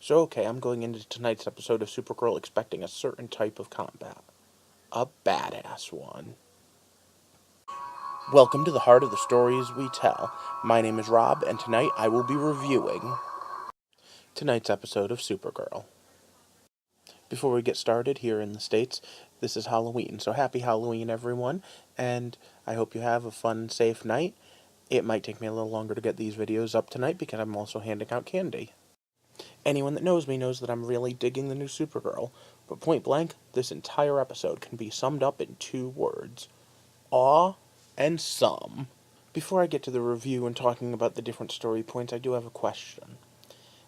So okay, I'm going into tonight's episode of Supergirl expecting a certain type of combat. A badass one. Welcome to the heart of the stories we tell. My name is Rob, and tonight I will be reviewing tonight's episode of Supergirl. Before we get started here in the States, this is Halloween, so happy Halloween everyone, and I hope you have a fun, safe night. It might take me a little longer to get these videos up tonight because I'm also handing out candy. Anyone that knows me knows that I'm really digging the new Supergirl, but point blank, this entire episode can be summed up in 2 words. Awe and some. Before I get to the review and talking about the different story points, I do have a question.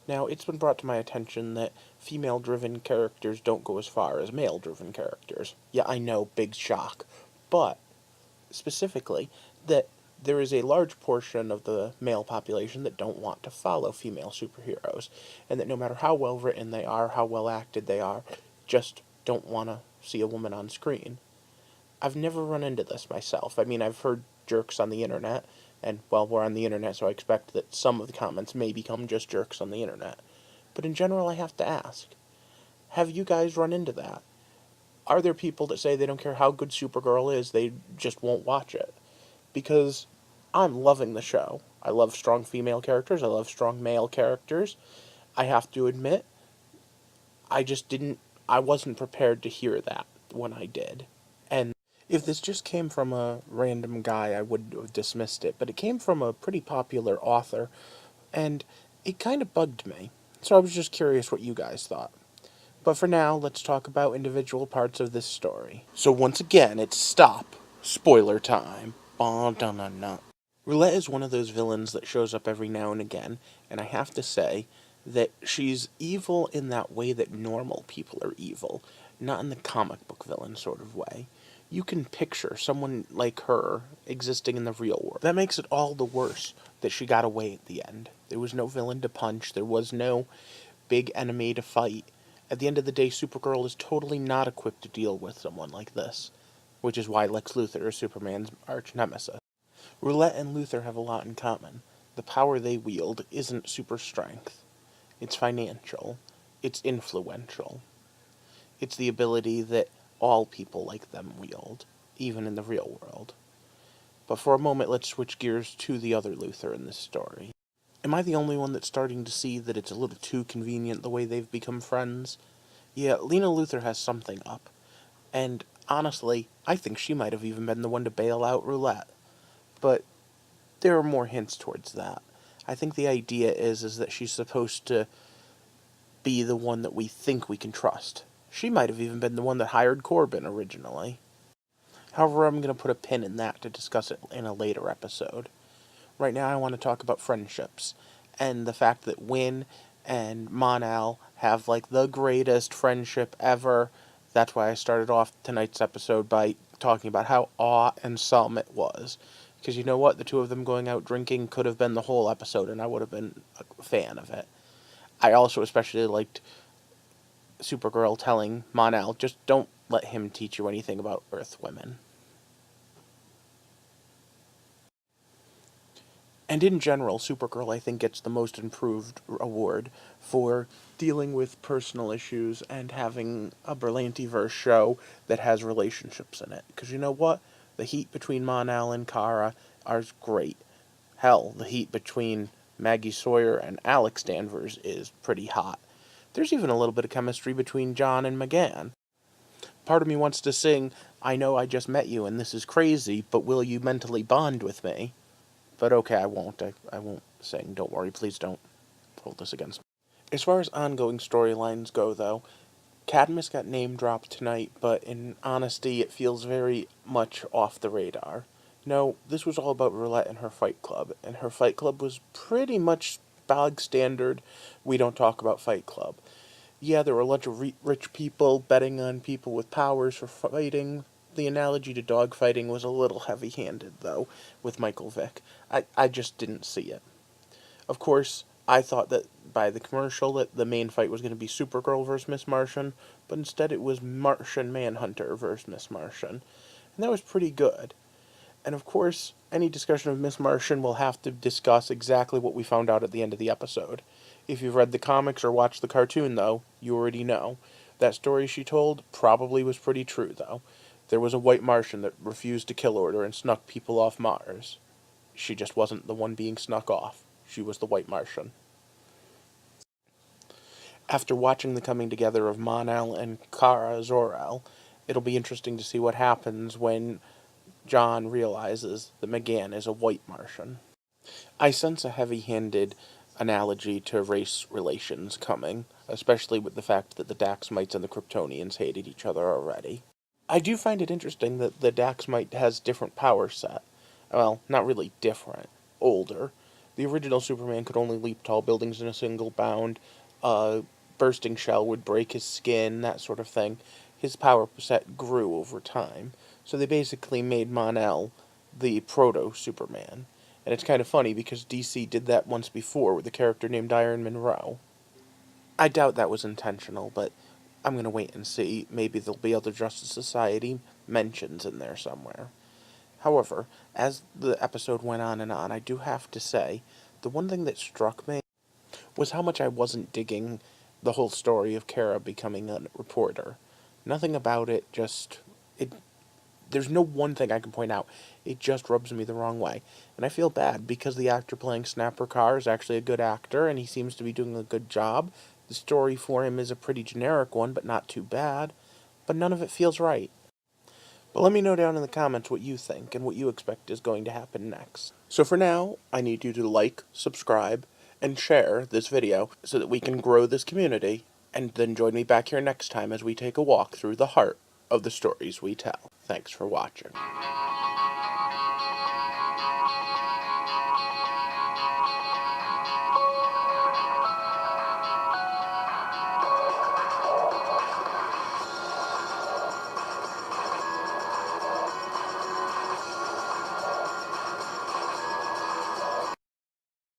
Now, it's been brought to my attention that female-driven characters don't go as far as male-driven characters. Yeah, I know, big shock. But, specifically, that there is a large portion of the male population that don't want to follow female superheroes, and that no matter how well written they are, how well acted they are, just don't want to see a woman on screen. I've never run into this myself. I mean, I've heard jerks on the internet, and, well, we're on the internet, so I expect that some of the comments may become just jerks on the internet. But in general, I have to ask, have you guys run into that? Are there people that say they don't care how good Supergirl is, they just won't watch it? Because I'm loving the show. I love strong female characters. I love strong male characters. I have to admit, I wasn't prepared to hear that when I did. And if this just came from a random guy, I would have dismissed it. But it came from a pretty popular author, and it kind of bugged me. So I was just curious what you guys thought. But for now, let's talk about individual parts of this story. So once again, it's stop. Spoiler time. Roulette is one of those villains that shows up every now and again, and I have to say that she's evil in that way that normal people are evil, not in the comic book villain sort of way. You can picture someone like her existing in the real world. That makes it all the worse that she got away at the end. There was no villain to punch, there was no big enemy to fight. At the end of the day, Supergirl is totally not equipped to deal with someone like this, which is why Lex Luthor is Superman's arch-nemesis. Roulette and Luthor have a lot in common. The power they wield isn't super strength. It's financial. It's influential. It's the ability that all people like them wield, even in the real world. But for a moment, let's switch gears to the other Luthor in this story. Am I the only one that's starting to see that it's a little too convenient the way they've become friends? Yeah, Lena Luthor has something up. And honestly, I think she might have even been the one to bail out Roulette. But there are more hints towards that. I think the idea is that she's supposed to be the one that we think we can trust. She might have even been the one that hired Corbin originally. However, I'm going to put a pin in that to discuss it in a later episode. Right now I want to talk about friendships, and the fact that Winn and Mon-El have, like, the greatest friendship ever. That's why I started off tonight's episode by talking about how awe and some it was. Because you know what? The two of them going out drinking could have been the whole episode, and I would have been a fan of it. I also especially liked Supergirl telling Mon-El, just don't let him teach you anything about Earth women. And in general, Supergirl, I think, gets the most improved award for dealing with personal issues and having a Berlanti-verse show that has relationships in it. Because you know what? The heat between Mon-El and Kara are great. Hell, the heat between Maggie Sawyer and Alex Danvers is pretty hot. There's even a little bit of chemistry between John and McGann. Part of me wants to sing, I know I just met you and this is crazy, but will you mentally bond with me? But okay, I won't. I won't sing. Don't worry, please don't hold this against me. As far as ongoing storylines go, though, Cadmus got name-dropped tonight, but in honesty, it feels very much off the radar. No, this was all about Roulette and her Fight Club, and her Fight Club was pretty much bog standard, we don't talk about Fight Club. Yeah, there were a bunch of rich people betting on people with powers for fighting. The analogy to dogfighting was a little heavy-handed, though, with Michael Vick. I just didn't see it. Of course, I thought that by the commercial that the main fight was going to be Supergirl versus Miss Martian, but instead it was Martian Manhunter versus Miss Martian. And that was pretty good. And of course, any discussion of Miss Martian will have to discuss exactly what we found out at the end of the episode. If you've read the comics or watched the cartoon, though, you already know. That story she told probably was pretty true, though. There was a white Martian that refused to kill order and snuck people off Mars. She just wasn't the one being snuck off. She was the white Martian. After watching the coming together of Mon-El and Kara Zor-El, it'll be interesting to see what happens when John realizes that McGann is a white Martian. I sense a heavy-handed analogy to race relations coming, especially with the fact that the Daxmites and the Kryptonians hated each other already. I do find it interesting that the Daxmite has different power set. Well, not really different. Older. The original Superman could only leap tall buildings in a single bound. A bursting shell would break his skin, that sort of thing. His power set grew over time. So they basically made Mon-El the proto-Superman. And it's kind of funny because DC did that once before with a character named Iron Monroe. I doubt that was intentional, but I'm going to wait and see. Maybe there'll be other Justice Society mentions in there somewhere. However, as the episode went on and on, I do have to say, the one thing that struck me was how much I wasn't digging the whole story of Kara becoming a reporter. Nothing about it there's no one thing I can point out. It just rubs me the wrong way. And I feel bad because the actor playing Snapper Carr is actually a good actor and he seems to be doing a good job. The story for him is a pretty generic one, but not too bad. But none of it feels right. But let me know down in the comments what you think and what you expect is going to happen next. So for now, I need you to like, subscribe, and share this video so that we can grow this community, and then join me back here next time as we take a walk through the heart of the stories we tell. Thanks for watching.